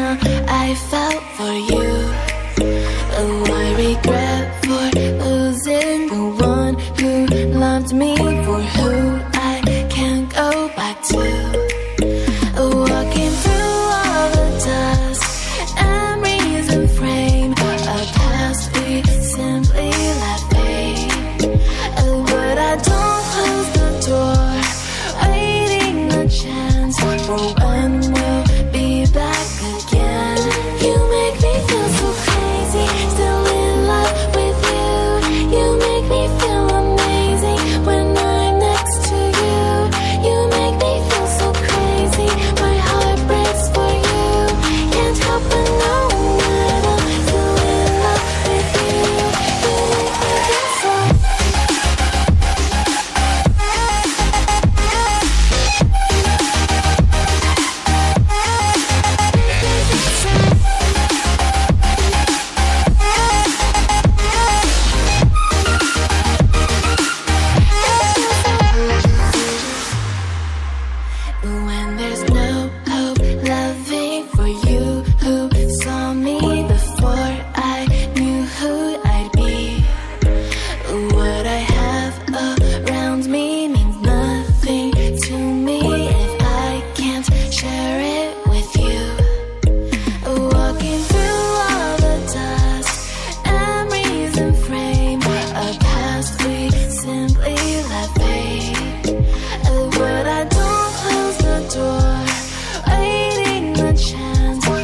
now I felt for you. Oh, I regret for losing the one who loved me, for who I can't go back to. Walking through all the dust, memories and frame, a past we simply let fade. Oh, but I don't close the door, waiting a chance for when we'll be back again. You make me feel so crazy, still in love with you. You make me feel amazing when I'm next to you. You make me feel so crazy, my heart breaks for you. Can't help but know that I'm still in love with you. You make me feel so. When there's no hope loving for you who saw me before I knew who I'd be. What I have around me means nothing to me if I can't share it with you. Walking through all the dust, memories and frame, a past we simply let fade. But I don't close the door, waiting a chance for